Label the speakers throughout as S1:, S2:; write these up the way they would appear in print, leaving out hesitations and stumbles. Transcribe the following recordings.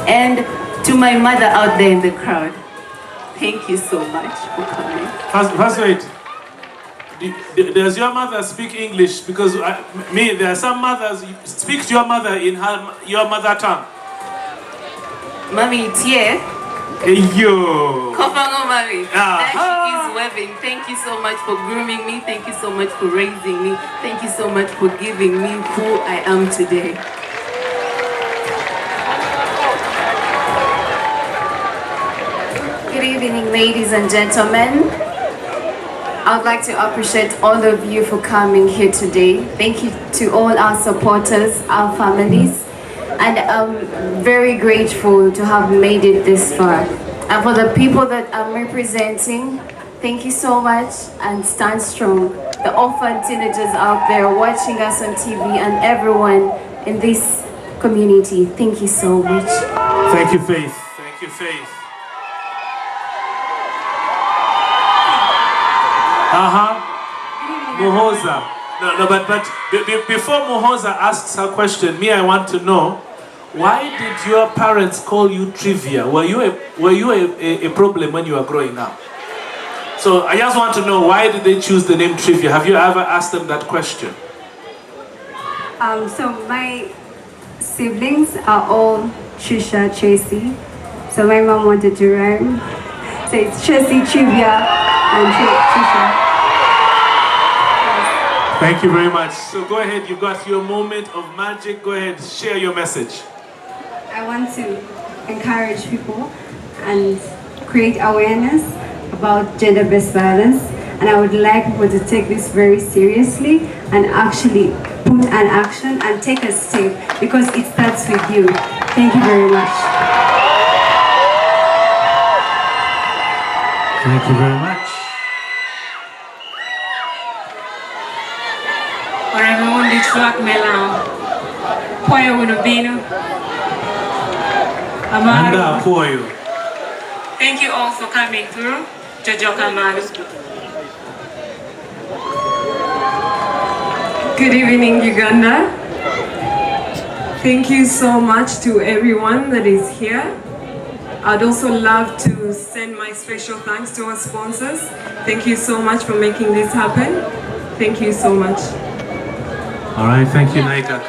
S1: And to my mother out there in the crowd, thank you so much for coming.
S2: First wait. Does your mother speak English? Because there are some mothers, speak to your mother in your mother tongue.
S1: Mommy, it's here.
S2: Yo.
S1: Mommy. That she is webbing. Thank you so much for grooming me. Thank you so much for raising me. Thank you so much for giving me who I am today.
S3: Good evening, ladies and gentlemen. I would like to appreciate all of you for coming here today. Thank you to all our supporters, our families, and I'm very grateful to have made it this far. And for the people that I'm representing, thank you so much and stand strong. The orphan teenagers out there watching us on TV and everyone in this community, thank you so much.
S2: Thank you, Faith. Thank you, Faith. Muhooza. No, but before Muhooza asks her question, I want to know, why did your parents call you Trivia? Were you a problem when you were growing up? So I just want to know, why did they choose the name Trivia? Have you ever asked them that question?
S4: So my siblings are all Trisha, Tracy. So my mom wanted to rhyme. So it's Tracy, Trivia, and Trisha.
S2: Thank you very much. So go ahead, you got your moment of magic. Go ahead, share your message.
S4: I want to encourage people and create awareness about gender-based violence. And I would like people to take this very seriously and actually put an action and take a step, because it starts with you. Thank you very much.
S2: Thank you very much.
S5: Thank you all for coming through. Jojo Kamaru.
S6: Good evening, Uganda. Thank you so much to everyone that is here. I'd also love to send my special thanks to our sponsors. Thank you so much for making this happen. Thank you so much.
S2: All right, thank you, Naika.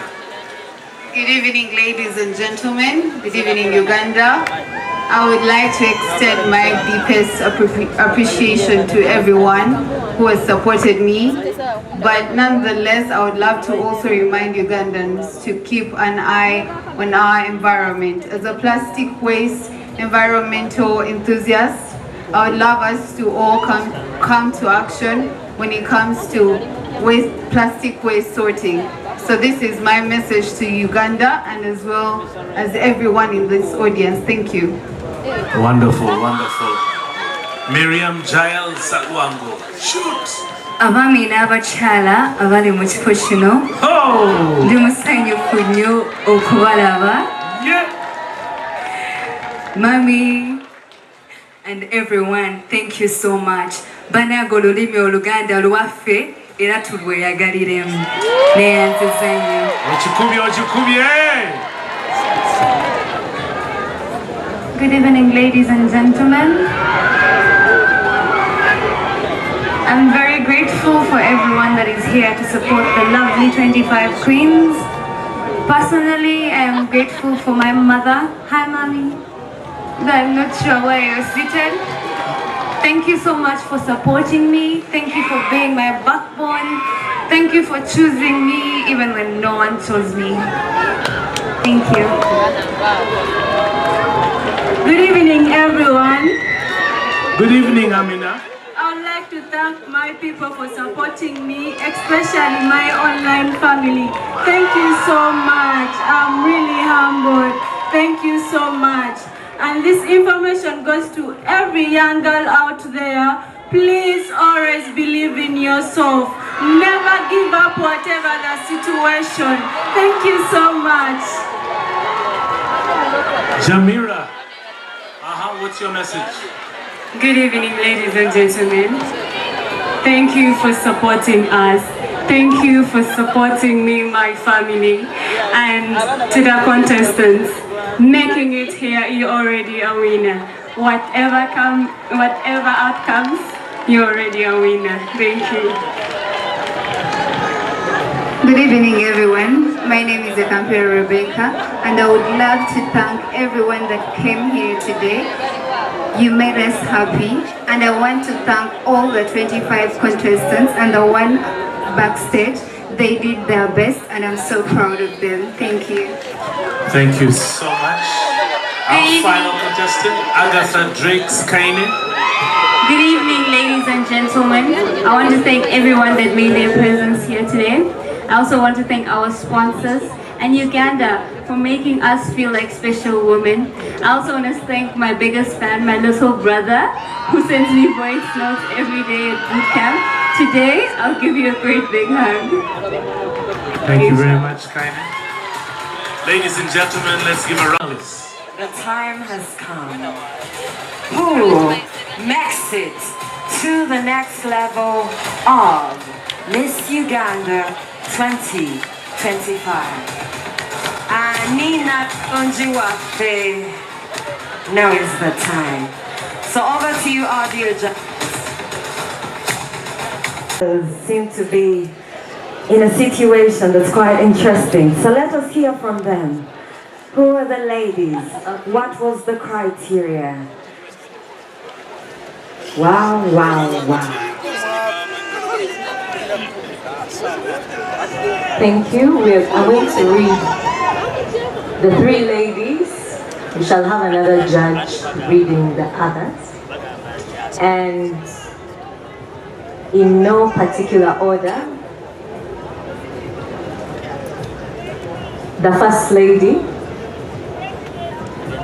S1: Good evening, ladies and gentlemen. Good evening, Uganda. I would like to extend my deepest appreciation to everyone who has supported me. But nonetheless, I would love to also remind Ugandans to keep an eye on our environment. As a plastic waste environmental enthusiast, I would love us to all come to action when it comes to plastic waste sorting. So this is my message to Uganda and as well as everyone in this audience. Thank you.
S2: Wonderful, wonderful. Miriam Giles Salwango. Shoot!
S7: Abaami n'abakyala abali mu kifo kino ndi musanyufu nnyo okubalaba. Mami and everyone, thank you so much. Banaga olulimi Oluganda lwaffe era tulweyagaliremu. Neeyanziza nnyo.
S2: Okikubye!
S4: Good evening, ladies and gentlemen. I'm very grateful for everyone that is here to support the lovely 25 Queens. Personally, I am grateful for my mother. Hi, Mommy. I'm not sure where you're seated. Thank you so much for supporting me. Thank you for being my backbone. Thank you for choosing me even when no one chose me. Thank you. Good evening, everyone.
S2: Good evening, Amina.
S4: I would like to thank my people for supporting me, especially my online family. Thank you so much. I'm really humbled. Thank you so much. And this information goes to every young girl out there. Please always believe in yourself. Never give up whatever the situation. Thank you so much.
S2: Jamira, what's your message?
S6: Good evening, ladies and gentlemen. Thank you for supporting us. Thank you for supporting me, my family, and to the contestants, making it
S4: get here, you're already a winner. Whatever outcomes, you're already a winner. Thank you.
S1: Good evening, everyone. My name is Ekampere Rebecca, and I would love to thank everyone that came here today. You made us happy, and I want to thank all the 25 contestants and the one backstage. They did their best, and I'm so proud of them. Thank you.
S2: Thank you so much. Our final contestant, Agatha Drakes Kaine.
S4: Good evening, ladies and gentlemen. I want to thank everyone that made their presence here today. I also want to thank our sponsors and Uganda for making us feel like special women. I also want to thank my biggest fan, my little brother, who sends me voice notes every day at boot camp. Today, I'll give you a great big hug.
S2: Thank you very much, Kaine. Ladies and gentlemen, let's give a round.
S8: The time has come. Who makes it to the next level of Miss Uganda 2025? Anina Konjiwafe. Now is the time. So over to you, our dear judges. Seem to be in a situation that's quite interesting. So let us hear from them. Who are the ladies? What was the criteria? Wow, wow, wow. Thank you. I'm going to read the three ladies. We shall have another judge reading the others. And in no particular order, the first lady,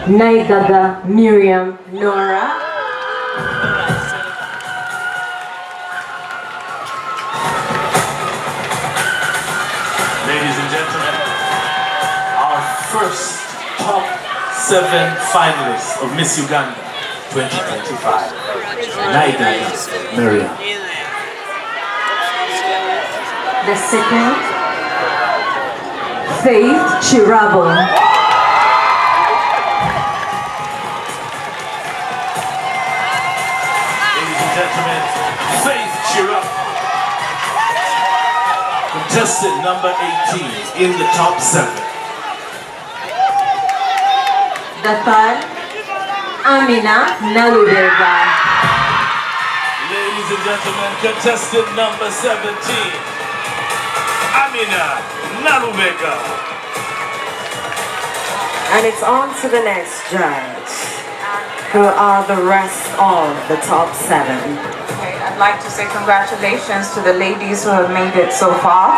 S8: Naigaga Miriam Nora.
S2: Ladies and gentlemen, our first top 7 finalists of Miss Uganda 2025, Naigaga Miriam.
S8: The second, Faith Chirabo.
S2: Gentlemen, Faith Chirabo, contestant number 18 in the top 7.
S8: The third, Amina Nalubega.
S2: Ladies and gentlemen, contestant number 17, Amina Nalubega.
S8: And it's on to the next judge. Who are the rest of the top 7?
S9: Okay, I'd like to say congratulations to the ladies who have made it so far.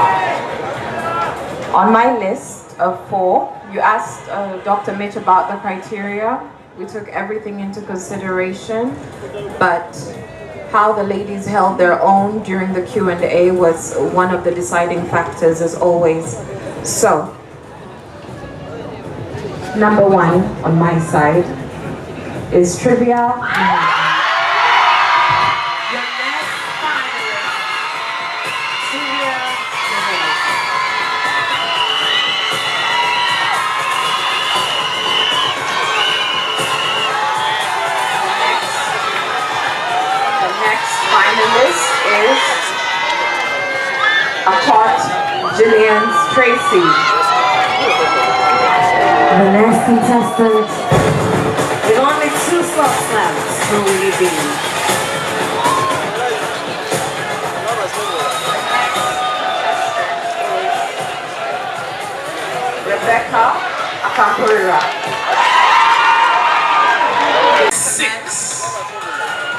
S9: On my list of 4, you asked Dr. Mitch about the criteria. We took everything into consideration, but how the ladies held their own during the Q&A was one of the deciding factors as always. So, number 1 on my side is trivia.
S8: Your next finalist, trivia.
S9: The next finalist is Apart Jillian Tracy.
S8: The next contestant, with only 2 slots left, who will you be?
S9: Rebecca Akampura.
S2: 6.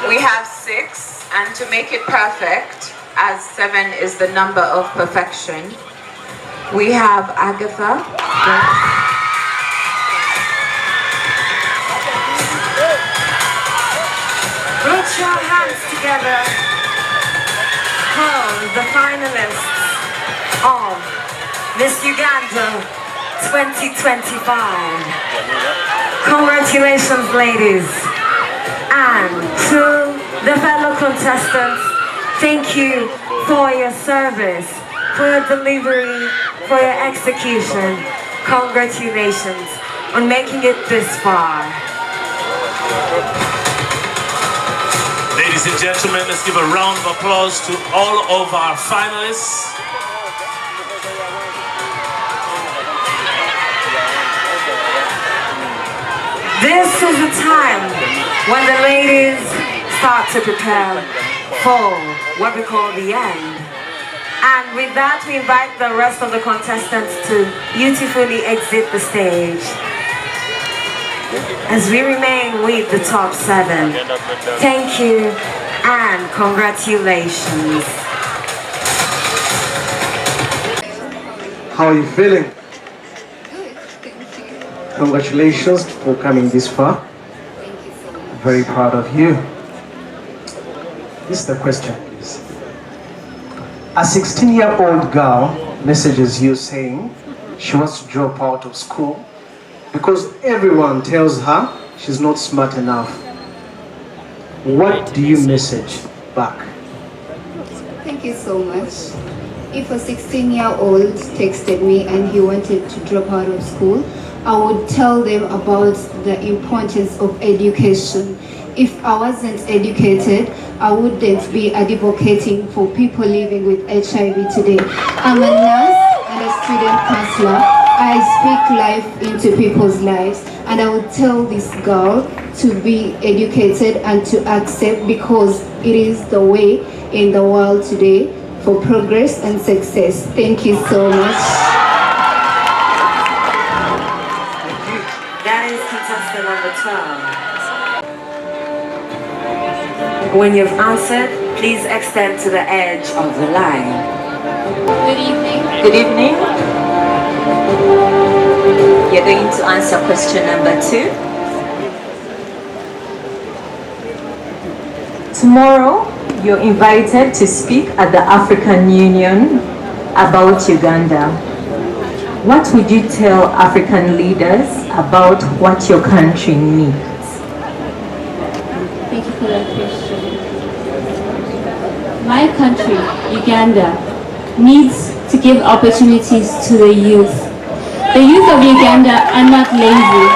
S9: We have 6, and to make it perfect, as 7 is the number of perfection, we have Agatha.
S8: Put your hands together. Come, the finalists of Miss Uganda 2025. Congratulations, ladies. And to the fellow contestants, thank you for your service, for your delivery, for your execution. Congratulations. on making it this far.
S2: Ladies and gentlemen, let's give a round of applause to all of our finalists.
S8: This is the time when the ladies start to prepare for what we call the end. And with that, we invite the rest of the contestants to beautifully exit the stage. As we remain with the top 7, thank you and congratulations.
S10: How are you feeling? Congratulations for coming this far.
S1: Thank you so much.
S10: Very proud of you. This is the question, please. A 16-year-old girl messages you saying she wants to drop out of school because everyone tells her she's not smart enough. What do you message back?
S1: Thank you so much. If a 16-year-old texted me and he wanted to drop out of school, I would tell them about the importance of education. If I wasn't educated, I wouldn't be advocating for people living with HIV today. I'm a nurse and a student counselor. I speak life into people's lives, and I would tell this girl to be educated and to accept, because it is the way in the world today for progress and success. Thank you so much.
S8: That is contestant number 12. When you've answered, please extend to the edge of the line.
S11: Good evening.
S9: Good evening. You're going to answer question number 2. Tomorrow, you're invited to speak at the African Union about Uganda. What would you tell African leaders about what your country needs?
S11: Thank you for that question. My country, Uganda, needs to give opportunities to the youth. The youth of Uganda are not lazy.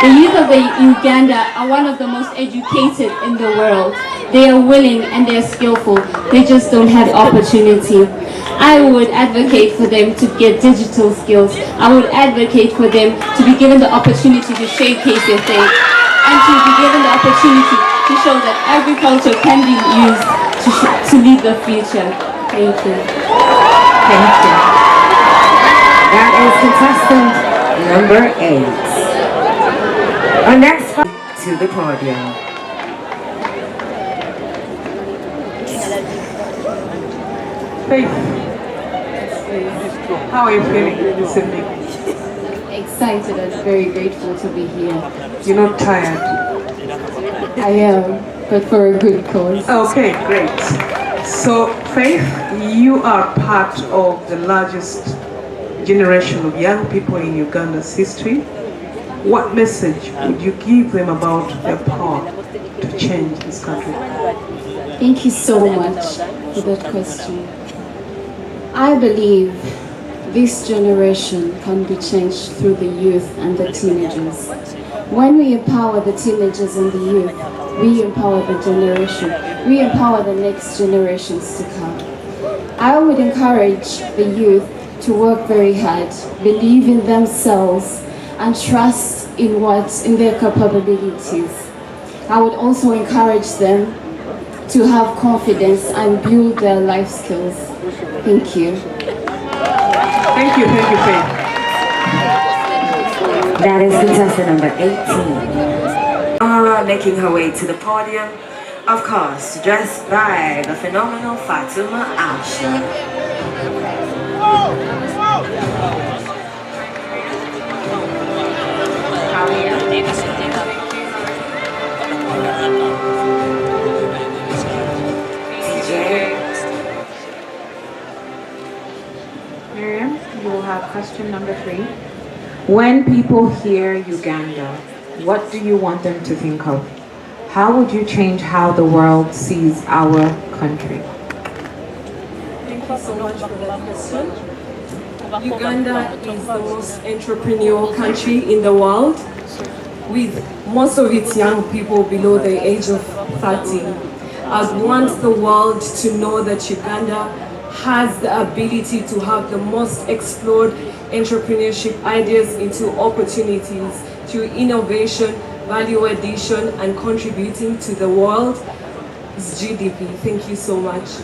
S11: The youth of Uganda are one of the most educated in the world. They are willing and they are skillful. They just don't have opportunity. I would advocate for them to get digital skills. I would advocate for them to be given the opportunity to showcase their thing, and to be given the opportunity to show that agriculture can be used to lead the future. Thank you.
S8: Thank you. That is contestant number 8. Our next to the podium.
S6: Faith, how are you feeling this evening?
S1: Excited and very grateful to be here.
S6: You're not tired?
S1: I am, but for a good cause.
S6: Okay, great. So, Faith, you are part of the largest generation of young people in Uganda's history. What message would you give them about their power to change this country?
S1: Thank you so much for that question. I believe this generation can be changed through the youth and the teenagers. When we empower the teenagers and the youth, we empower the generation. We empower the next generations to come. I would encourage the youth to work very hard, believe in themselves, and trust in their capabilities. I would also encourage them to have confidence and build their life skills. Thank you.
S6: Thank you, Faith.
S8: That is contestant number 18. Amara making her way to the podium, of course, dressed by the phenomenal Fatuma Asha.
S9: Miriam, you will have question number 3. When people hear Uganda, what do you want them to think of? How would you change how the world sees our country?
S6: Thank you so much for that question. Uganda is the most entrepreneurial country in the world, with most of its young people below the age of 30. I'd want the world to know that Uganda has the ability to have the most explored entrepreneurship ideas into opportunities through innovation, value addition, and contributing to the world's GDP. Thank you so much.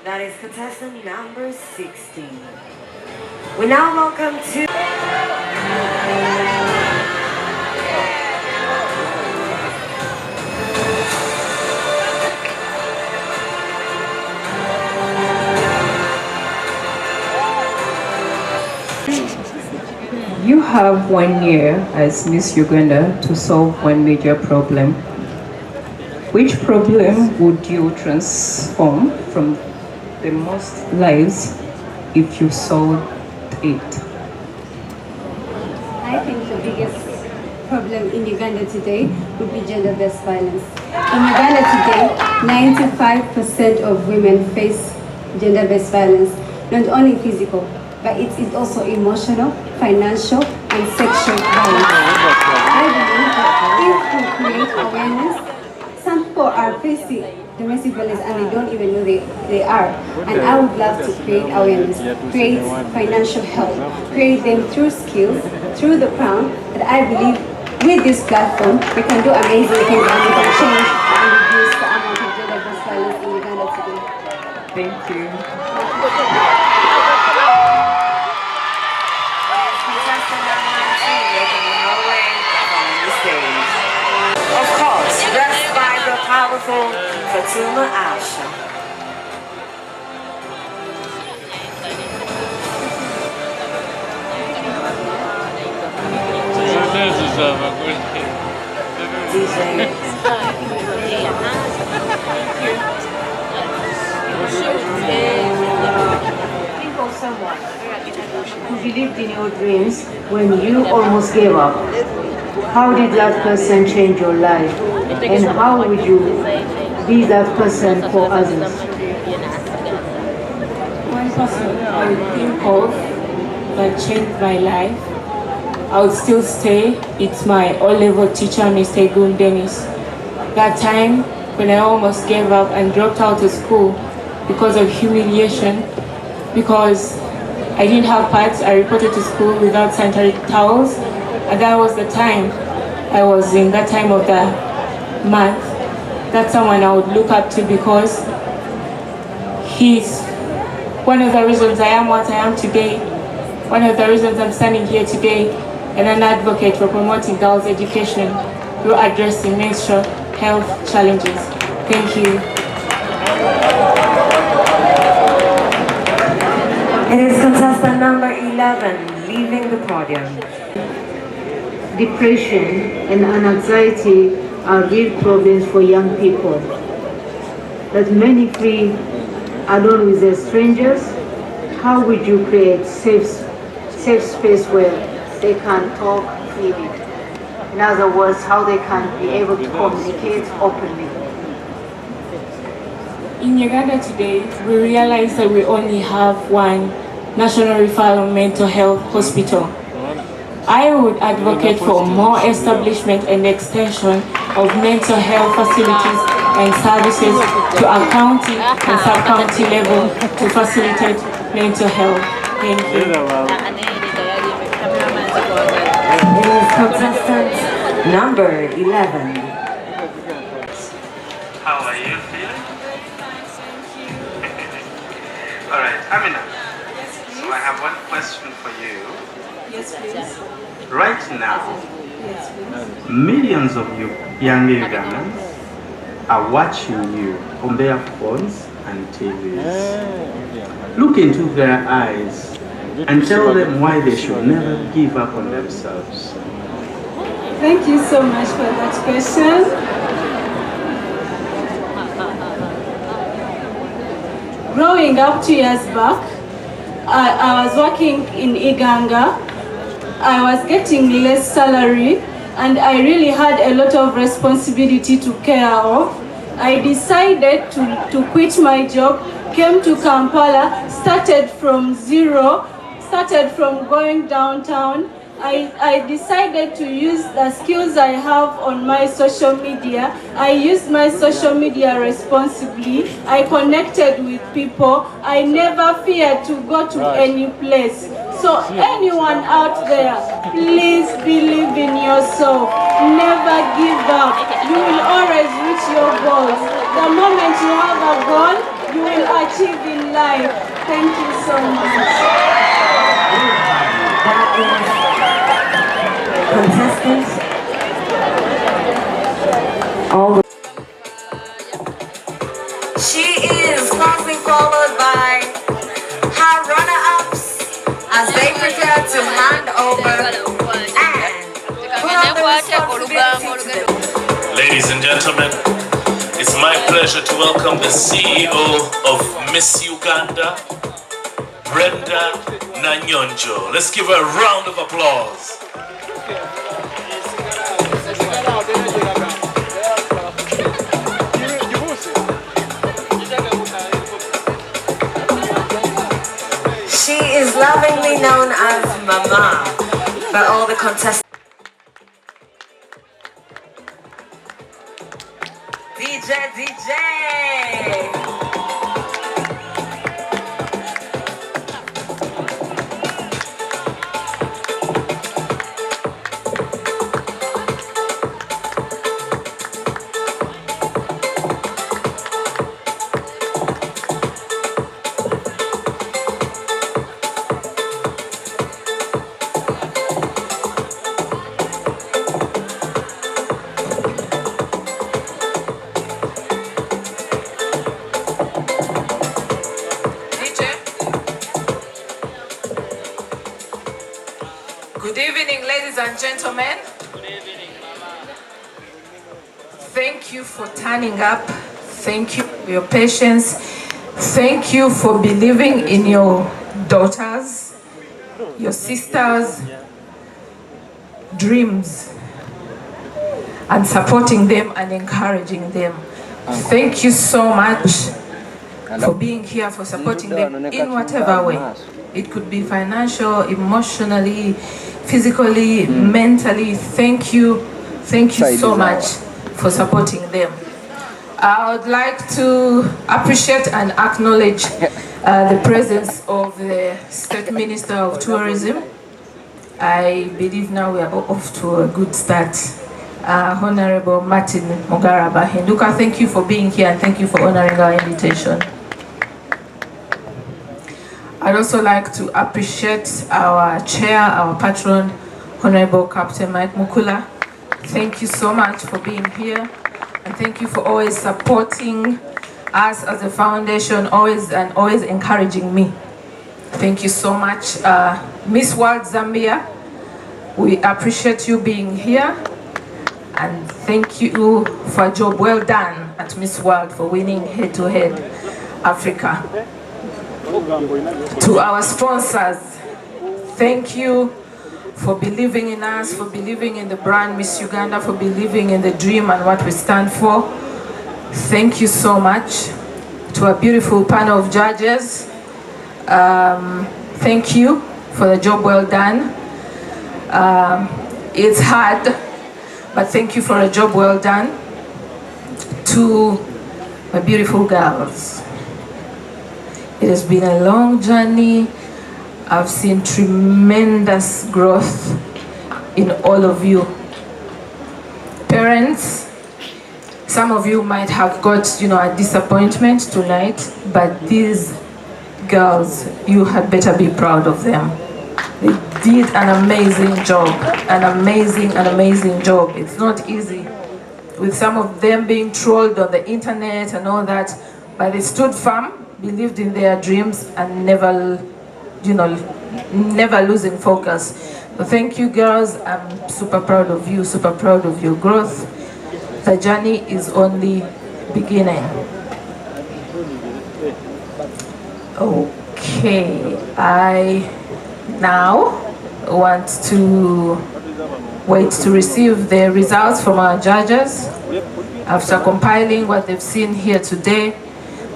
S8: That is contestant number 16. We now welcome to...
S12: You have 1 year as Miss Uganda to solve one major problem. Which problem would you transform from the most lives if you solved it?
S11: I think the biggest problem in Uganda today would be gender-based violence. In Uganda today, 95% of women face gender-based violence, not only physical, but it is also emotional, financial, and sexual violence. I believe that if we create awareness, some people are facing domestic violence and they don't even know they are. And I would love to create awareness, create financial help, create them through skills, through the crown, that I believe with this platform we can do amazing things and we can change and reduce the amount of gender-based violence in Uganda today.
S12: Thank you.
S8: Of course, dressed by the powerful Fatuma Asha.
S13: Think of someone who believed in your dreams when you almost gave up. How did that person change your life? And how would you be that person for others?
S14: One person I would think of that changed my life, I would still stay. It's my O-level teacher, Mr. Gun Dennis. That time when I almost gave up and dropped out of school because of humiliation, because I didn't have pads, I reported to school without sanitary towels. And that was the time I was in that time of the month. That's someone I would look up to because he's one of the reasons I am what I am today, one of the reasons I'm standing here today, and an advocate for promoting girls' education through addressing menstrual health challenges. Thank you.
S8: It is contestant number 11 leaving the podium.
S13: Depression and anxiety are real problems for young people. That many flee alone with their strangers. How would you create safe space where they can talk freely? In other words, how they can be able to communicate openly.
S14: In Uganda today, we realize that we only have one national referral mental health hospital. I would advocate for more establishment and extension of mental health facilities and services to a county and sub-county level to facilitate mental health. Thank you.
S8: It is contestant number 11.
S15: How are you feeling? All right, Amina. So I have one question for you.
S6: Yes, please.
S15: Right now,
S6: Yes, please.
S15: millions of you young Ugandans are watching you on their phones and TVs. Look into their eyes and tell them why they should never give up on themselves.
S6: Thank you so much for that question. Growing up 2 years back, I was working in Iganga. I was getting less salary and I really had a lot of responsibility to care of.
S16: I decided to quit my job, came to Kampala, started from zero, started from going downtown. I decided to use the skills I have on my social media. I used my social media responsibly. I connected with people. I never feared to go to any place. So anyone out there, please believe in yourself. Never give up. You will always reach your goals. The moment you have a goal, you will achieve in life. Thank you so much.
S8: Contestants, she is closely followed by her runner-ups as they prepare to hand over and put on the responsibility to them.
S2: Ladies and gentlemen, it's my pleasure to welcome the CEO of Miss Uganda, Brenda Nanyonjo. Let's give her a round of applause.
S8: She is lovingly known as Mama by all the contestants. DJ!
S9: Good evening, ladies and gentlemen. Thank you for turning up. Thank you for your patience. Thank you for believing in your daughters, your sisters' dreams, and supporting them and encouraging them. Thank you so much for being here, for supporting them in whatever way. It could be financial, emotionally, physically, mentally. Thank you so much for supporting them. I would like to appreciate and acknowledge the presence of the State Minister of Tourism. I believe now we are off to a good start. Honorable Martin Mugaraba Hinduka, thank you for being here and thank you for honoring our invitation. I'd also like to appreciate our chair, our patron, Honorable Captain Mike Mukula. Thank you so much for being here, and thank you for always supporting us as a foundation, always encouraging me. Thank you so much. Miss World Zambia, we appreciate you being here, and thank you for a job well done at Miss World for winning head-to-head Africa. To our sponsors, thank you for believing in us, for believing in the brand Miss Uganda, for believing in the dream and what we stand for. Thank you so much. To a beautiful panel of judges, thank you for the job well done. It's hard, but thank you for a job well done. To my beautiful girls, it has been a long journey. I've seen tremendous growth in all of you. Parents, some of you might have got, a disappointment tonight, but these girls, you had better be proud of them. They did an amazing job, an amazing job. It's not easy, with some of them being trolled on the internet and all that, but they stood firm, believed in their dreams, and never losing focus. So thank you, girls. I'm super proud of you, super proud of your growth. The journey is only beginning. Okay, I now want to wait to receive the results from our judges.
S17: after compiling what they've seen here today,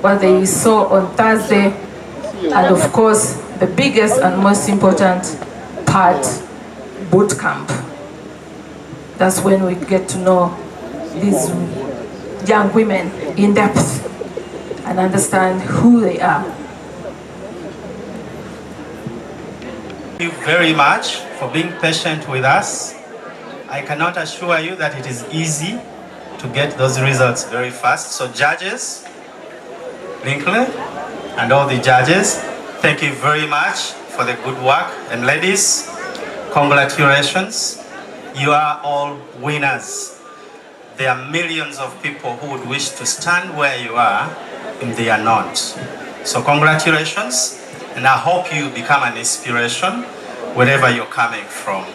S17: what they saw on Thursday, and of course, the biggest and most important part, boot camp. That's when we get to know these young women in depth and understand who they are.
S15: Thank you very much for being patient with us. I cannot assure you that it is easy to get those results very fast. So judges, Lincoln, and all the judges, thank you very much for the good work. And ladies, congratulations. You are all winners. There are millions of people who would wish to stand where you are, and they are not. So congratulations, and I hope you become an inspiration wherever you're coming from.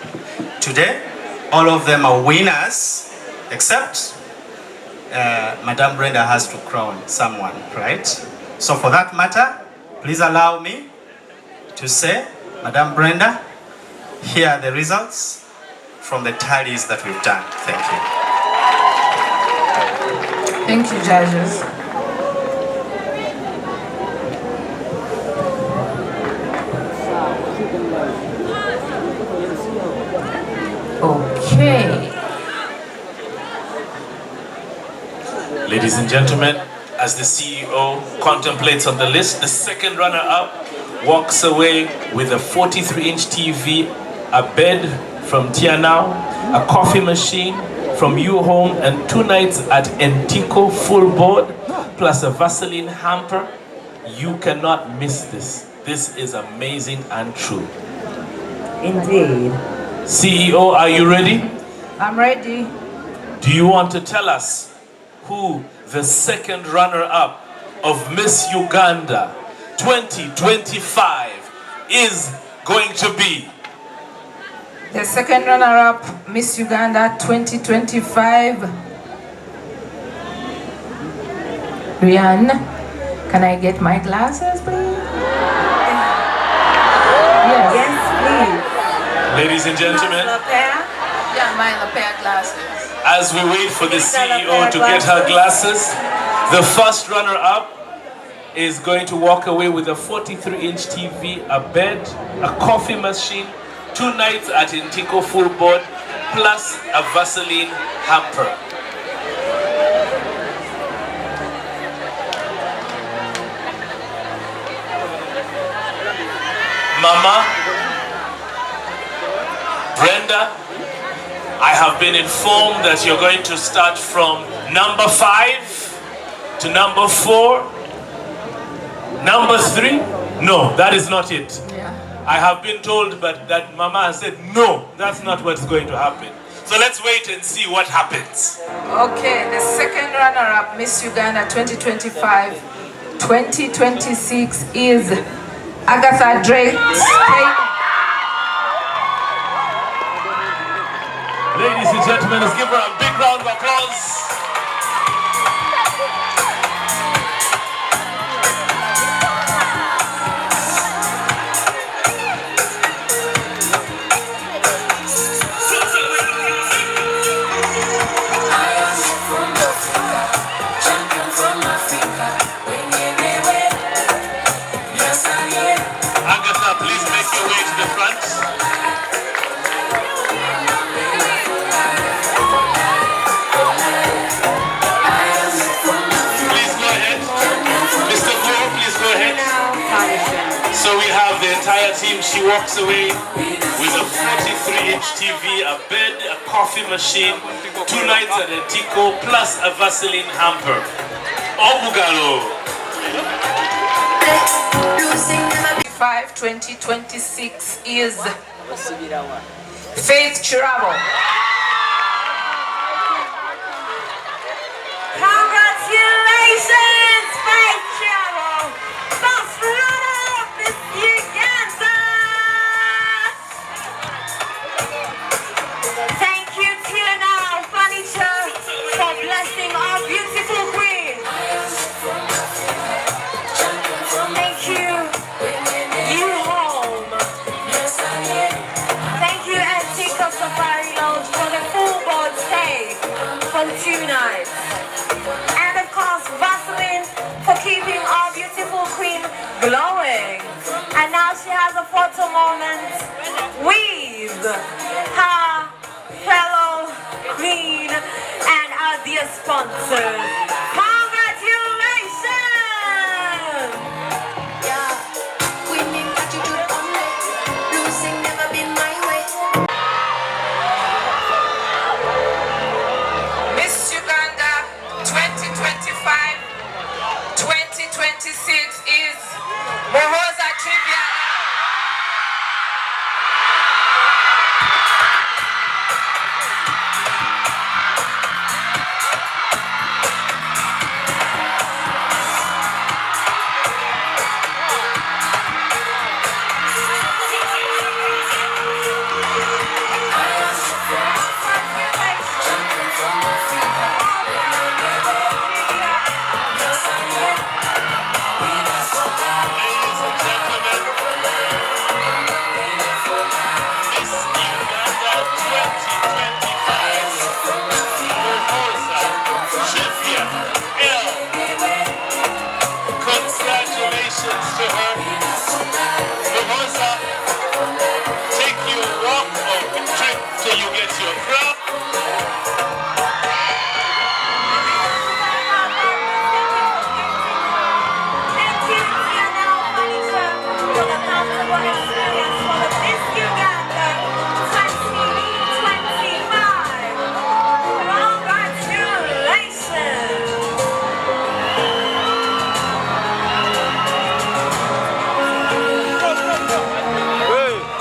S15: Today, all of them are winners, except Madame Brenda has to crown someone, right? So for that matter, please allow me to say, Madame Brenda, here are the results from the tallies that we've done. Thank you.
S17: Thank you, judges. Okay.
S2: Ladies and gentlemen, as the CEO contemplates on the list, the second runner-up walks away with a 43-inch TV, a bed from Tianao, a coffee machine from U-Home, and 2 nights at Entico full board, plus a Vaseline hamper. You cannot miss this. This is amazing and true.
S8: Indeed.
S2: CEO, are you ready?
S17: I'm ready.
S2: Do you want to tell us who the second runner-up of Miss Uganda 2025 is going to be?
S17: The second runner-up, Miss Uganda 2025. Rian, can I get my glasses, please? Yes.
S8: Yes, please.
S2: Ladies and gentlemen,
S17: Yeah, my lapel glasses.
S2: as we wait for the CEO to get her glasses, the first runner-up is going to walk away with a 43-inch TV, a bed, a coffee machine, 2 nights at Intico full board, plus a Vaseline hamper. Mama, Brenda, I have been informed that you're going to start from number 5 to number 4, number 3. No, that is not it. I have been told, but that Mama has said, no, that's not what's going to happen. So let's wait and see what happens.
S17: Okay, the second runner-up, Miss Uganda 2025-2026 is Agatha Drake.
S2: Ladies and gentlemen, let's give her a big round of applause. Agatha, please make your way to the front. So we have the entire team. She walks away with a 43-inch TV, a bed, a coffee machine, 2 nights at Entico, plus a Vaseline hamper. Obugalo.
S17: 2026 is Faith Chirabo.
S8: Congratulations, Faith Chirabo! First runner-up is Uganda! Thank you, Tina Furniture, for blessing our beautiful queen. Thank you, U-Home. Thank you, Antica Safari Lounge, for the full board stay for 2 nights. glowing. And now she has a photo moment with her fellow queen and our dear sponsors. Congratulations! Yeah. Winning attitude only, losing never been my way. Miss Uganda 2025-2026 is Muhooza Trivia.
S2: Congratulations to her. Muhooza, take your walk or trip till you get your crown.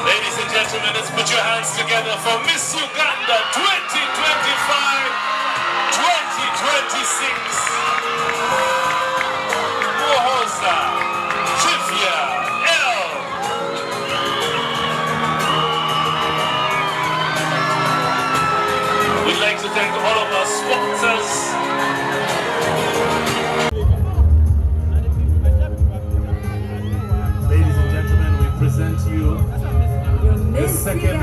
S2: Ladies and gentlemen, let's put your hands together for Miss Uganda 2025-2026. Muhooza Trivia L. We'd like to thank all of our sponsors. Ladies and gentlemen, we present you the second